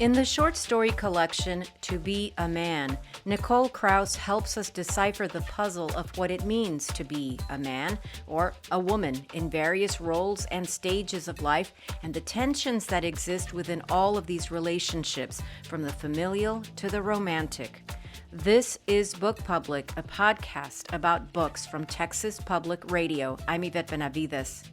In the short story collection, To Be a Man, Nicole Krauss helps us decipher the puzzle of what it means to be a man or a woman in various roles and stages of life and the tensions that exist within all of these relationships, from the familial to the romantic. This is Book Public, a podcast about books from Texas Public Radio. I'm Yvette Benavides.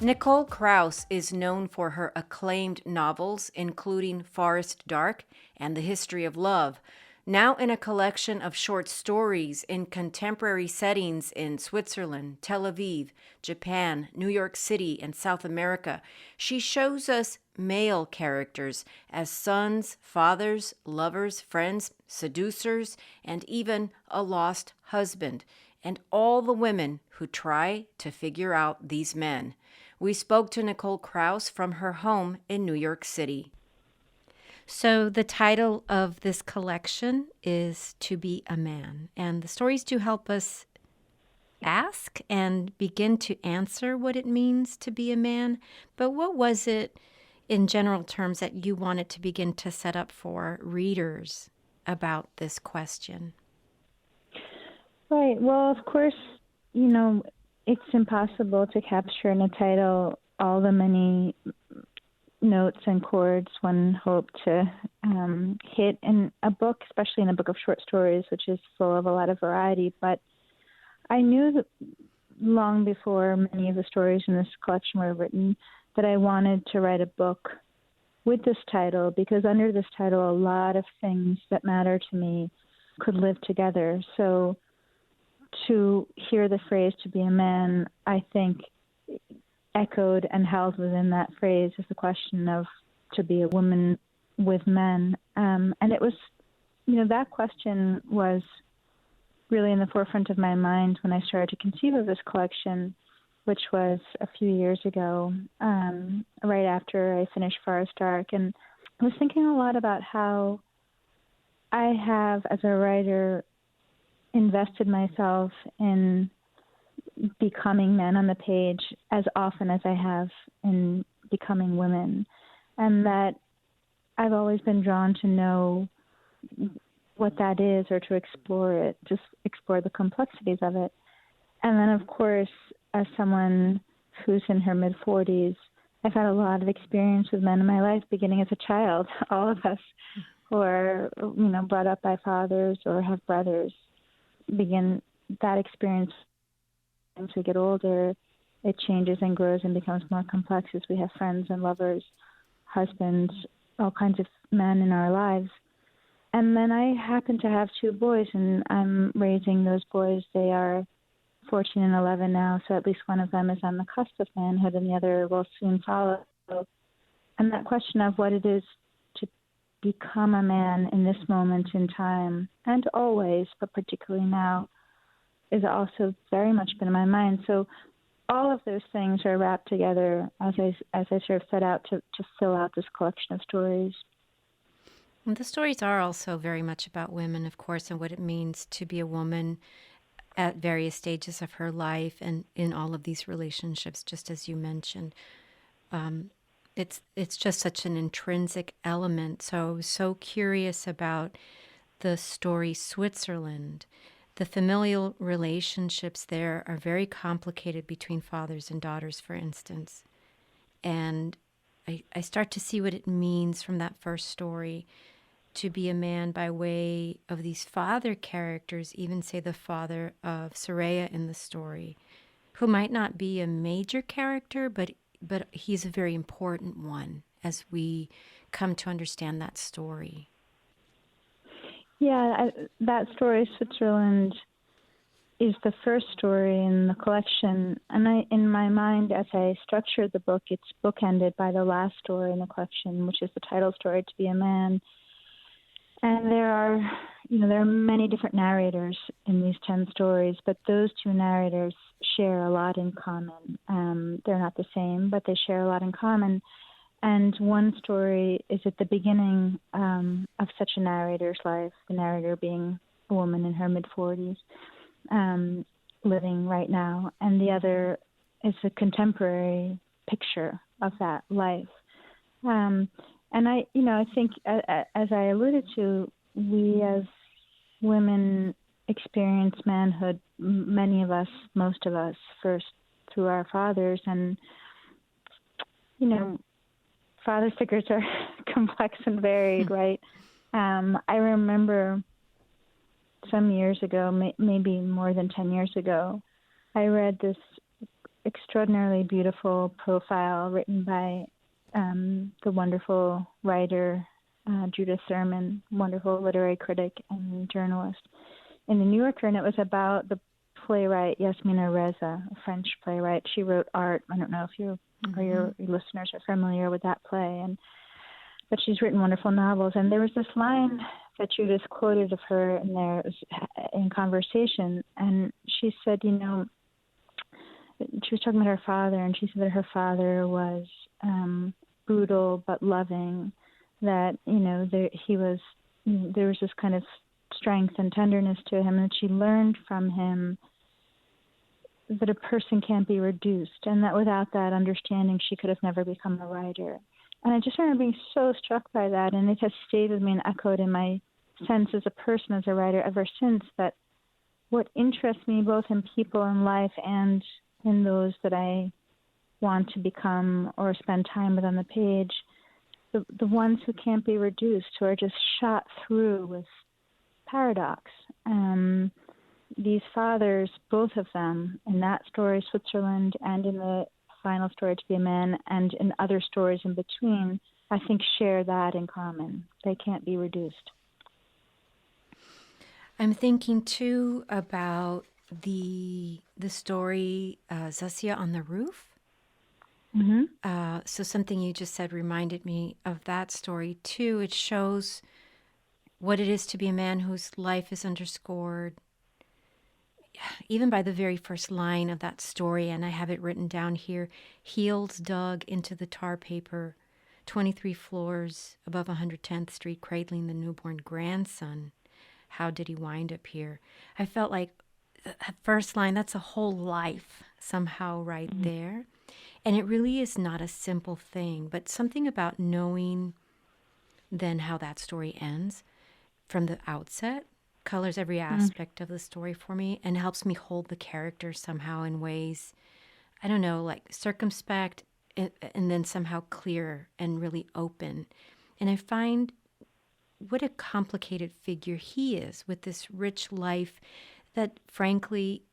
Nicole Krauss is known for her acclaimed novels, including Forest Dark and The History of Love. Now in a collection of short stories in contemporary settings in Switzerland, Tel Aviv, Japan, New York City, and South America, she shows us male characters as sons, fathers, lovers, friends, seducers, and even a lost husband, and all the women who try to figure out these men. We spoke to Nicole Krauss from her home in New York City. So the title of this collection is To Be a Man, and the stories do help us ask and begin to answer what it means to be a man. But what was it in general terms that you wanted to begin to set up for readers about this question? Right. Well, of course, it's impossible to capture in a title all the many notes and chords one hoped to hit in a book, especially in a book of short stories, which is full of a lot of variety. But I knew that long before many of the stories in this collection were written that I wanted to write a book with this title, because under this title, a lot of things that matter to me could live together. So to hear the phrase "to be a man," I think echoed and held within that phrase is the question of to be a woman with men. And it was, that question was really in the forefront of my mind when I started to conceive of this collection, which was a few years ago, right after I finished Forest Dark. And I was thinking a lot about how I have, as a writer, invested myself in becoming men on the page as often as I have in becoming women, and that I've always been drawn to know what that is, or to explore it, just explore the complexities of it. And then, of course, as someone who's in her mid-40s, I've had a lot of experience with men in my life, beginning as a child. All of us who are, brought up by fathers or have brothers begin that experience. As we get older, it changes and grows and becomes more complex as we have friends and lovers, husbands, all kinds of men in our lives. And then I happen to have two boys, and I'm raising those boys. They are 14 and 11 now, so at least one of them is on the cusp of manhood, and the other will soon follow. And that question of what it is to become a man in this moment in time, and always, but particularly now, is also very much been in my mind. So all of those things are wrapped together as I sort of set out to fill out this collection of stories. And the stories are also very much about women, of course, and what it means to be a woman at various stages of her life and in all of these relationships, just as you mentioned. It's just such an intrinsic element. So I was so curious about the story Switzerland. The familial relationships there are very complicated between fathers and daughters, for instance. And I start to see what it means from that first story to be a man by way of these father characters, even say the father of Soraya in the story, who might not be a major character, but he's a very important one as we come to understand that story. Yeah, that story, Switzerland, is the first story in the collection. And in my mind, as I structured the book, it's bookended by the last story in the collection, which is the title story, To Be a Man. And there are many different narrators in these 10 stories, but those two narrators share a lot in common. They're not the same, but they share a lot in common. And one story is at the beginning of such a narrator's life, the narrator being a woman in her mid-40s, living right now. And the other is a contemporary picture of that life. And I think as I alluded to, we as women experience manhood, many of us, most of us, first through our fathers. And, father figures are complex and varied, right? I remember some years ago, maybe more than 10 years ago, I read this extraordinarily beautiful profile written by the wonderful writer Judith Thurman, wonderful literary critic and journalist, in the New Yorker, and it was about the playwright Yasmina Reza, a French playwright. She wrote Art. I don't know if you or your listeners are familiar with that play, but she's written wonderful novels. And there was this line that Judith quoted of her in there, it was in conversation, and she said, she was talking about her father, and she said that her father was brutal but loving, that there was this kind of strength and tenderness to him, and she learned from him that a person can't be reduced, and that without that understanding she could have never become a writer. And I just remember being so struck by that, and it has stayed with me and echoed in my sense as a person, as a writer, ever since, that what interests me both in people in life and in those that I want to become or spend time with on the page, the ones who can't be reduced, who are just shot through with paradox. These fathers, both of them, in that story, Switzerland, and in the final story, To Be a Man, and in other stories in between, I think share that in common. They can't be reduced. I'm thinking, too, about the story Zassia on the Roof. Mm-hmm. So something you just said reminded me of that story, too. It shows what it is to be a man whose life is underscored even by the very first line of that story, and I have it written down here: heels dug into the tar paper, 23 floors above 110th Street, cradling the newborn grandson. How did he wind up here? I felt like that first line, that's a whole life somehow right there. And it really is not a simple thing, but something about knowing then how that story ends from the outset colors every aspect of the story for me and helps me hold the character somehow in ways, I don't know, like circumspect and then somehow clear and really open. And I find what a complicated figure he is with this rich life that, frankly,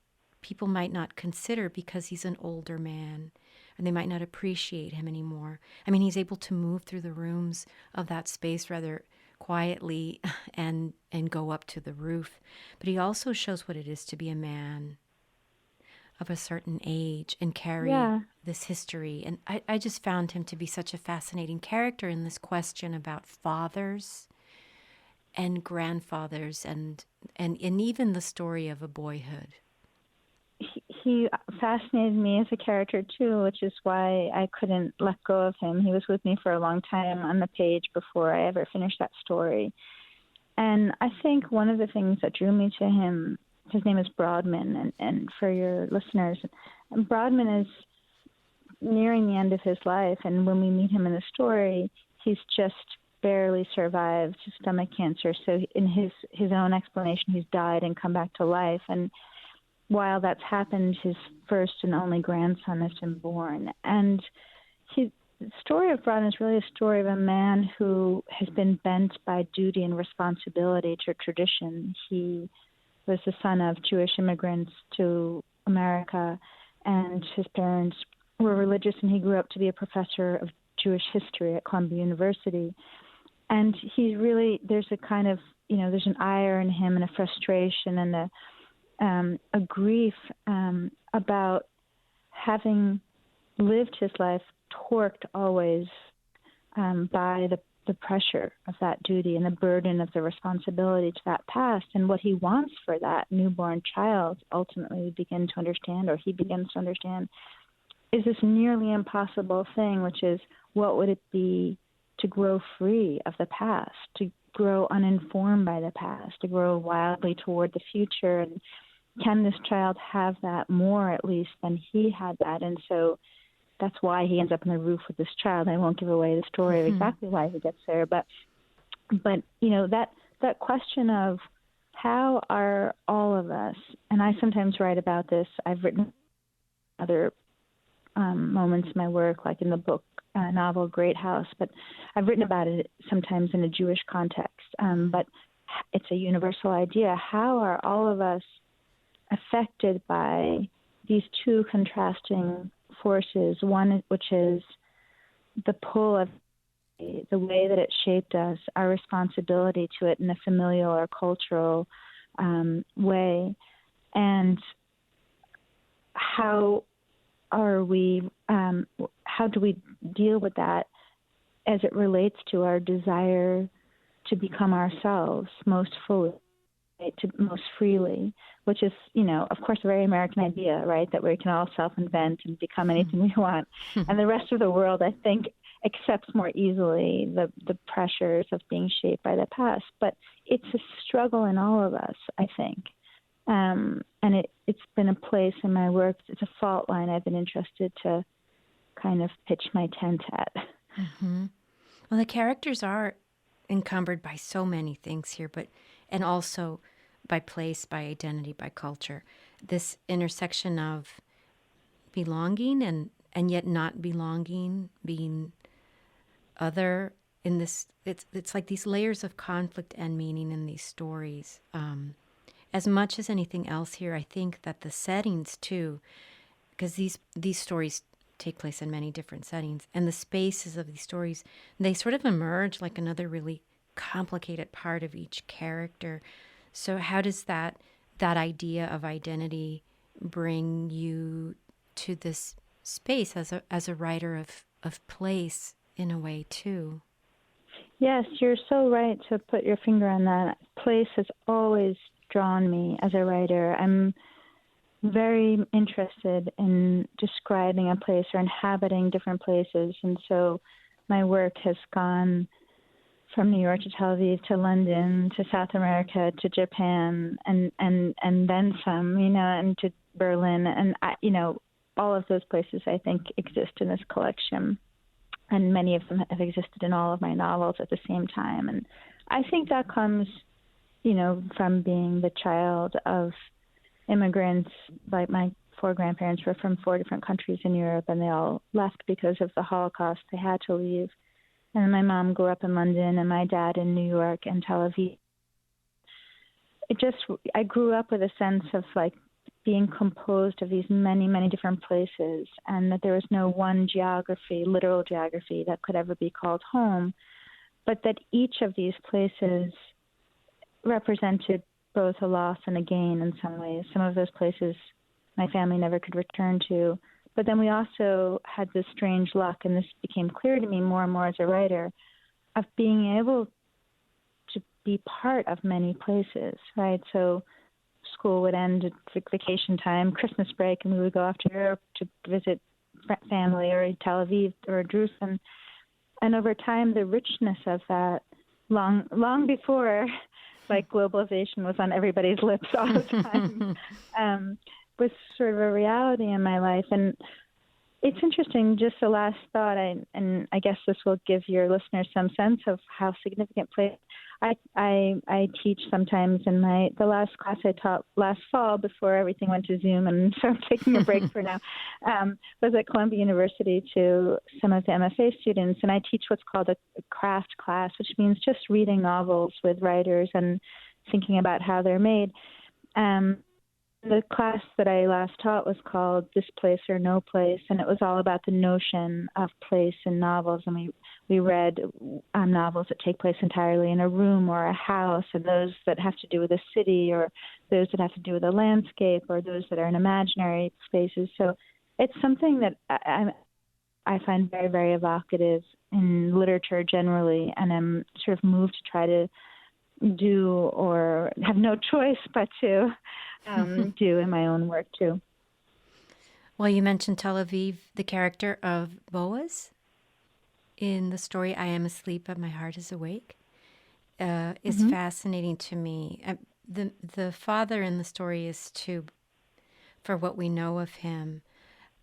people might not consider because he's an older man and they might not appreciate him anymore. I mean, he's able to move through the rooms of that space rather quietly and go up to the roof. But he also shows what it is to be a man of a certain age and carry this history. And I just found him to be such a fascinating character in this question about fathers and grandfathers and even the story of a boyhood. He fascinated me as a character too, which is why I couldn't let go of him. He was with me for a long time on the page before I ever finished that story. And I think one of the things that drew me to him, his name is Broadman, and for your listeners, Broadman is nearing the end of his life, and when we meet him in the story, he's just barely survived stomach cancer. So in his own explanation, he's died and come back to life. And while that's happened, his first and only grandson has been born. And the story of Broadman is really a story of a man who has been bent by duty and responsibility to tradition. He was the son of Jewish immigrants to America, and his parents were religious, and he grew up to be a professor of Jewish history at Columbia University. And he's really, there's a kind of, there's an ire in him and a frustration and a grief about having lived his life torqued always by the pressure of that duty and the burden of the responsibility to that past. And what he wants for that newborn child, ultimately we begin to understand, or he begins to understand, is this nearly impossible thing, which is, what would it be to grow free of the past, to grow uninformed by the past, to grow wildly toward the future? And can this child have that more, at least, than he had that? And so that's why he ends up on the roof with this child. I won't give away the story of exactly why he gets there, but that question of how are all of us, and I sometimes write about this. I've written other moments in my work, like in the book novel Great House, but I've written about it sometimes in a Jewish context. But it's a universal idea. How are all of us affected by these two contrasting forces? One, which is the pull of the way that it shaped us, our responsibility to it in a familial or cultural way, and how do we deal with that as it relates to our desire to become ourselves most fully, right, to most freely, which is, of course, a very American idea, right, that we can all self-invent and become anything we want. And the rest of the world, I think, accepts more easily the pressures of being shaped by the past. But it's a struggle in all of us, I think. And it's been a place in my work, it's a fault line I've been interested to kind of pitch my tent at. Mm-hmm. Well, the characters are encumbered by so many things here, and also by place, by identity, by culture. This intersection of belonging and yet not belonging, being other in this, it's like these layers of conflict and meaning in these stories. As much as anything else here, I think that the settings too, because these stories take place in many different settings, and the spaces of these stories, they sort of emerge like another really complicated part of each character. So how does that idea of identity bring you to this space as a writer of place in a way too? Yes, you're so right to put your finger on that. Place has always drawn me as a writer. I'm very interested in describing a place or inhabiting different places, and so my work has gone from New York to Tel Aviv to London to South America to Japan and then some, and to Berlin, and all of those places I think exist in this collection, and many of them have existed in all of my novels at the same time. And I think that comes from being the child of immigrants. Like my 4 grandparents were from 4 different countries in Europe, and they all left because of the Holocaust. They had to leave. And my mom grew up in London, and my dad in New York and Tel Aviv. I grew up with a sense of like being composed of these many, many different places, and that there was no one geography, literal geography, that could ever be called home, but that each of these places represented both a loss and a gain in some ways. Some of those places my family never could return to. But then we also had this strange luck, and this became clear to me more and more as a writer, of being able to be part of many places, right? So school would end at vacation time, Christmas break, and we would go off to Europe to visit family, or Tel Aviv or Jerusalem. And over time, the richness of that, long before like globalization was on everybody's lips all the time, was sort of a reality in my life. And it's interesting, just a last thought, and I guess this will give your listeners some sense of how significant place. I teach sometimes in the last class I taught last fall before everything went to Zoom, and so I'm taking a break for now, was at Columbia University to some of the MFA students, and I teach what's called a craft class, which means just reading novels with writers and thinking about how they're made. The class that I last taught was called This Place or No Place, and it was all about the notion of place in novels. And we read novels that take place entirely in a room or a house, and those that have to do with a city, or those that have to do with a landscape, or those that are in imaginary spaces. So it's something that I find very, very evocative in literature generally, and I'm sort of moved to try to do, or have no choice but to do in my own work too. Well, you mentioned Tel Aviv. The character of Boaz in the story "I Am Asleep, but My Heart Is Awake" is fascinating to me. The father in the story is too, for what we know of him,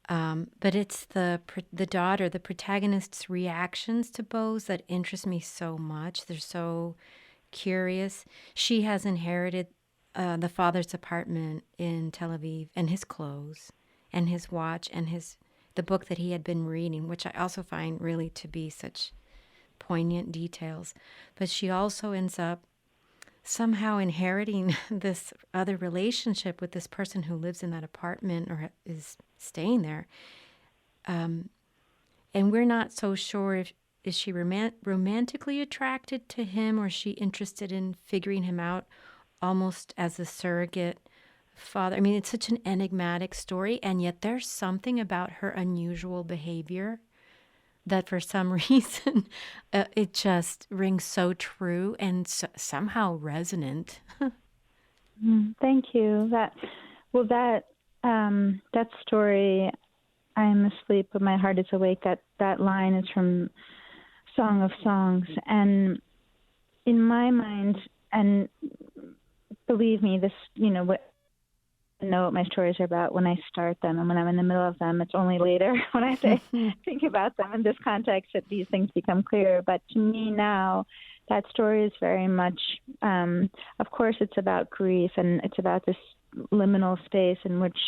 But it's the daughter, the protagonist's reactions to Bose that interest me so much. They're so curious. She has inherited the father's apartment in Tel Aviv and his clothes and his watch and the book that he had been reading, which I also find really to be such poignant details. But she also ends up somehow inheriting this other relationship with this person who lives in that apartment or is staying there. And we're not so sure if is she romantically attracted to him or is she interested in figuring him out almost as a surrogate father. I mean, it's such an enigmatic story, and yet there's something about her unusual behavior that for some reason it just rings so true and somehow resonant. Thank you. That story, I am asleep but my heart is awake, that line is from Song of Songs. And in my mind, and believe me, this, what I know what my stories are about when I start them, and when I'm in the middle of them, it's only later when I think about them in this context that these things become clearer. But to me now, that story is very much, of course, it's about grief, and it's about this liminal space in which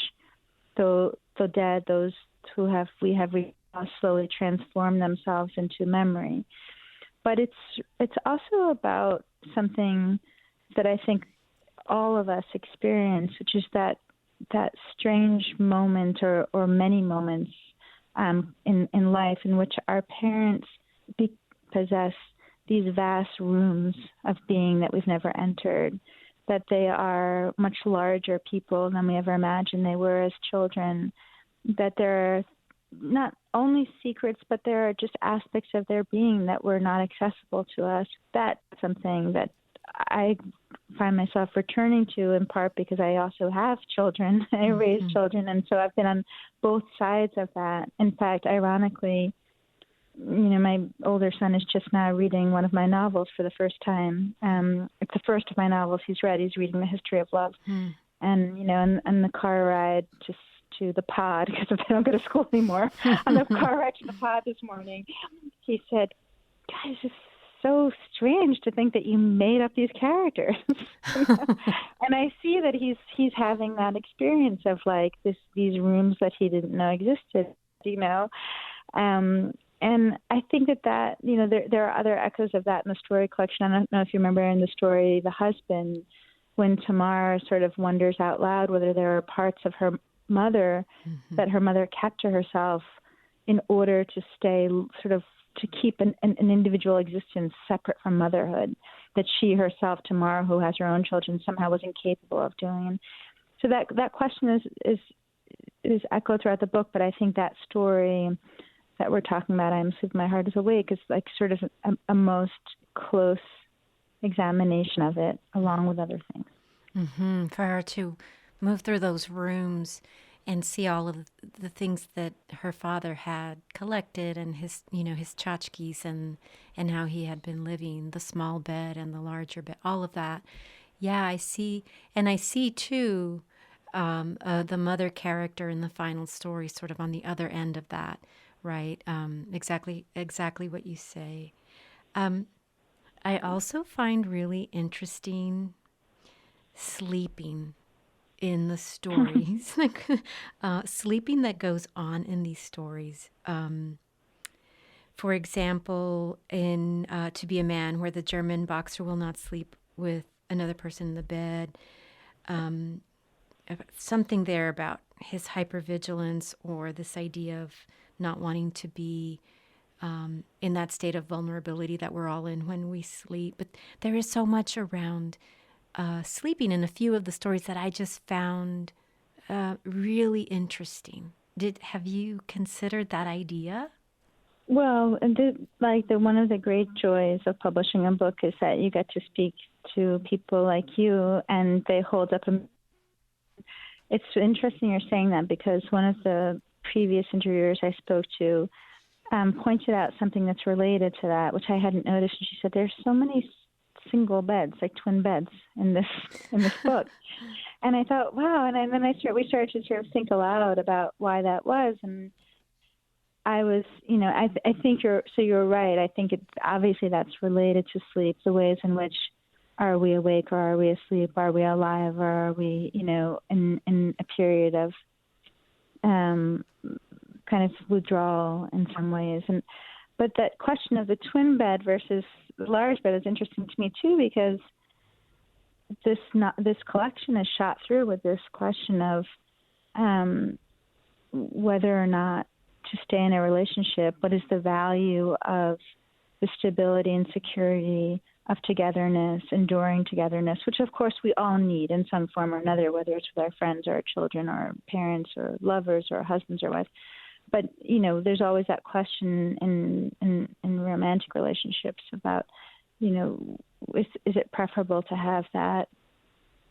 the dead, those we have slowly transformed themselves into memory. But it's also about something that I think all of us experience, which is that strange moment or many moments in life in which our parents possess these vast rooms of being that we've never entered, that they are much larger people than we ever imagined they were as children, that there are not only secrets, but there are just aspects of their being that were not accessible to us. That's something that I find myself returning to, in part because I also have children. I raise children, and so I've been on both sides of that. In fact, ironically, my older son is just now reading one of my novels for the first time. It's the first of my novels he's read. He's reading The History of Love. And, in the car ride just to the pod, because I don't go to school anymore, on the car ride to the pod this morning, he said, "Guys, it's so strange to think that you made up these characters." And I see that he's having that experience of like these rooms that he didn't know existed, and I think that there are other echoes of that in the story collection. I don't know if you remember in the story, the husband, when Tamar sort of wonders out loud whether there are parts of her mother that her mother kept to herself in order to stay sort of to keep an individual existence separate from motherhood, that she herself, Tamar, who has her own children, somehow was incapable of doing. So that question is echoed throughout the book, but I think that story that we're talking about, I Am Asleep, My Heart is Awake, is like sort of a most close examination of it, along with other things. For her to move through those rooms and see all of the things that her father had collected, and his tchotchkes and how he had been living, the small bed and the larger bed, all of that. Yeah, I see. And I see, too, the mother character in the final story sort of on the other end of that, right? Exactly what you say. I also find really interesting sleeping in the stories, sleeping that goes on in these stories. For example, in To Be a Man, where the German boxer will not sleep with another person in the bed, something there about his hypervigilance or this idea of not wanting to be in that state of vulnerability that we're all in when we sleep. But there is so much around sleeping in a few of the stories that I just found really interesting. Have you considered that idea? Well, one of the great joys of publishing a book is that you get to speak to people like you, and they hold up. It's interesting you're saying that, because one of the previous interviewers I spoke to pointed out something that's related to that, which I hadn't noticed. And she said, "There's so many single beds, like twin beds, in this book." And I thought, wow. And then we started to sort of think aloud about why that was. And I was, I think you're right. I think obviously that's related to sleep, the ways in which are we awake or are we asleep? Are we alive or are we, in a period of kind of withdrawal in some ways? But that question of the twin bed versus the large bed is interesting to me too, because this collection is shot through with this question of whether or not to stay in a relationship. What is the value of the stability and security of togetherness, enduring togetherness, which of course we all need in some form or another, whether it's with our friends or our children or our parents or lovers or husbands or wives. But, there's always that question in romantic relationships about, is it preferable to have that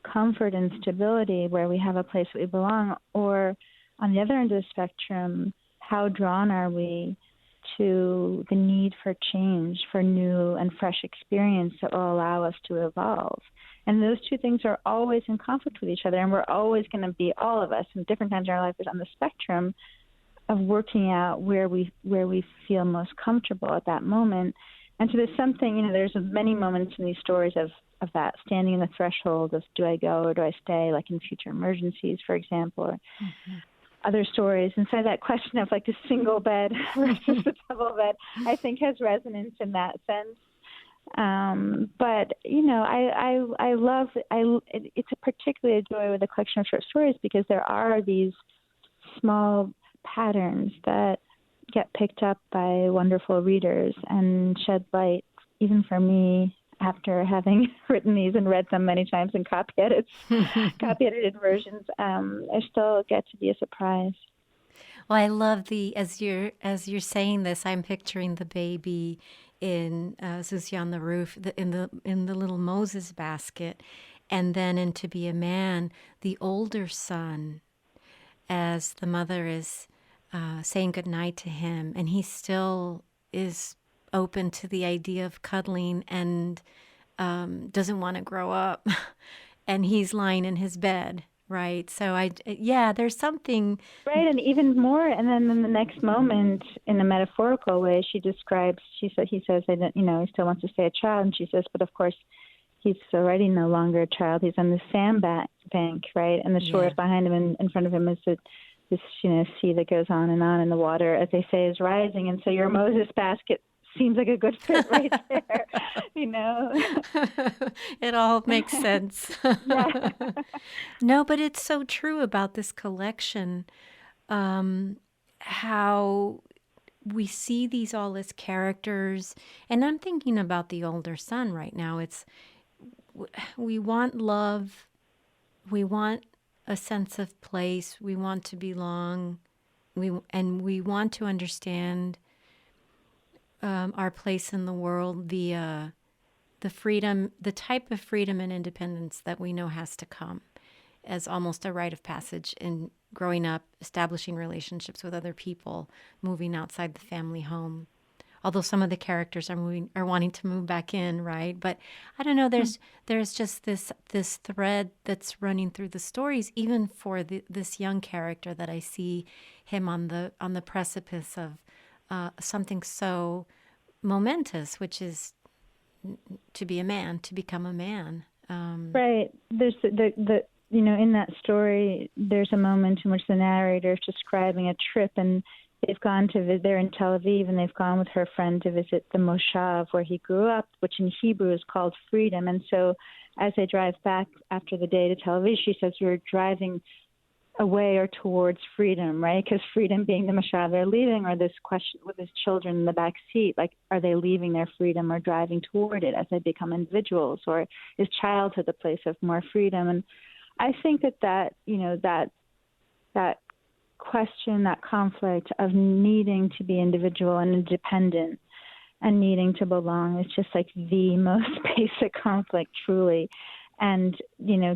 comfort and stability where we have a place that we belong, or on the other end of the spectrum, how drawn are we to the need for change, for new and fresh experience that will allow us to evolve? And those two things are always in conflict with each other, and we're always going to be, all of us, in different times in our life, is on the spectrum of working out where we feel most comfortable at that moment. And so there's something, there's many moments in these stories of that, standing in the threshold of, do I go or do I stay, like in Future Emergencies, for example, or other stories. And so that question of like the single bed versus the double bed, I think has resonance in that sense. But, it's a particularly a joy with a collection of short stories, because there are these small patterns that get picked up by wonderful readers and shed light, even for me, after having written these and read them many times in copy edited versions. I still get to be a surprise. Well, I love as you're saying this, I'm picturing the baby in Susie on the Roof, in the little Moses basket, and then in To Be a Man, the older son, as the mother is saying goodnight to him, and he still is open to the idea of cuddling and doesn't want to grow up, and he's lying in his bed, right? So there's something right, and even more. And then in the next moment, in a metaphorical way, he says, he says, I don't, he still wants to stay a child, and she says, but of course, he's already no longer a child. He's on the sandbank, right? And the shore behind him, and in front of him is this sea that goes on in the water, as they say, is rising. And so your Moses basket seems like a good fit right there, It all makes sense. Yeah. No, but it's so true about this collection, how we see these all as characters. And I'm thinking about the older son right now. We want love. We want a sense of place. We want to belong. We want to understand our place in the world via the freedom, the type of freedom and independence that we know has to come as almost a rite of passage in growing up, establishing relationships with other people, moving outside the family home. Although some of the characters are wanting to move back in, right? But I don't know. There's just this thread that's running through the stories, even for this young character that I see him on the precipice of something so momentous, which is to be a man, to become a man. Right. There's in that story, there's a moment in which the narrator is describing a trip, and they're in Tel Aviv, and they've gone with her friend to visit the Moshav where he grew up, which in Hebrew is called freedom. And so as they drive back after the day to Tel Aviv, she says, you're driving away or towards freedom, right? Because freedom being the Moshav they're leaving, or this question with his children in the back seat, like, are they leaving their freedom or driving toward it as they become individuals? Or is childhood a place of more freedom? And I think that question, that conflict of needing to be individual and independent and needing to belong is just like the most basic conflict, truly, and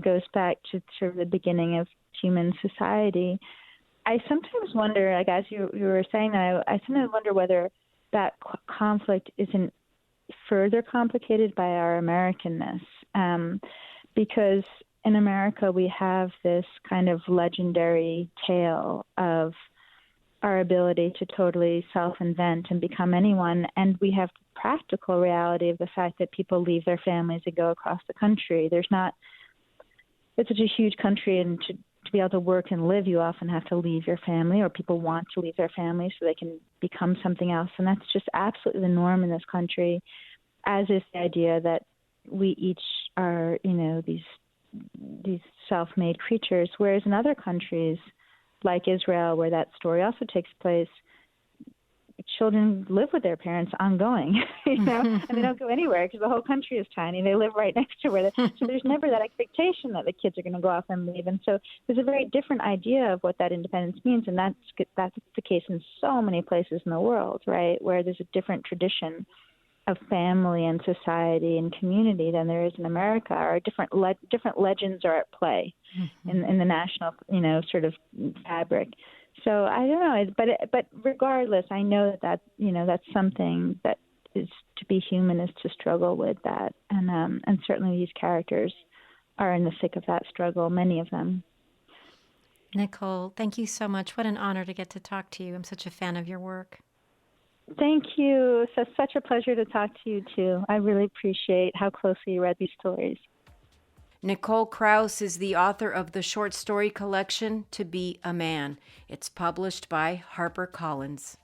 goes back to sort of the beginning of human society. I sometimes wonder, like as you were saying that, I sometimes wonder whether that conflict isn't further complicated by our Americanness, because in America, we have this kind of legendary tale of our ability to totally self-invent and become anyone. And we have the practical reality of the fact that people leave their families and go across the country. It's such a huge country, and to be able to work and live, you often have to leave your family, or people want to leave their family so they can become something else. And that's just absolutely the norm in this country, as is the idea that we each are, these self-made creatures, whereas in other countries like Israel, where that story also takes place, children live with their parents ongoing, and they don't go anywhere because the whole country is tiny. They live right next to where so there's never that expectation that the kids are going to go off and leave. And so there's a very different idea of what that independence means, and that's the case in so many places in the world, right, where there's a different tradition of family and society and community than there is in America, or different legends are at play in the national, sort of fabric. So I don't know, but regardless, I know that that's something that is to be human, is to struggle with that, and certainly these characters are in the thick of that struggle, many of them. Nicole, thank you so much. What an honor to get to talk to you. I'm such a fan of your work. Thank you. So such a pleasure to talk to you, too. I really appreciate how closely you read these stories. Nicole Krauss is the author of the short story collection, To Be a Man. It's published by HarperCollins.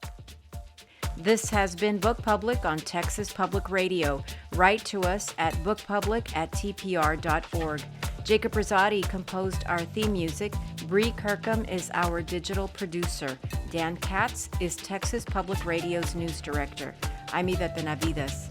This has been Book Public on Texas Public Radio. Write to us at bookpublic@tpr.org. Jacob Rosati composed our theme music. Bree Kirkham is our digital producer. Dan Katz is Texas Public Radio's news director. I'm Yvette Benavides.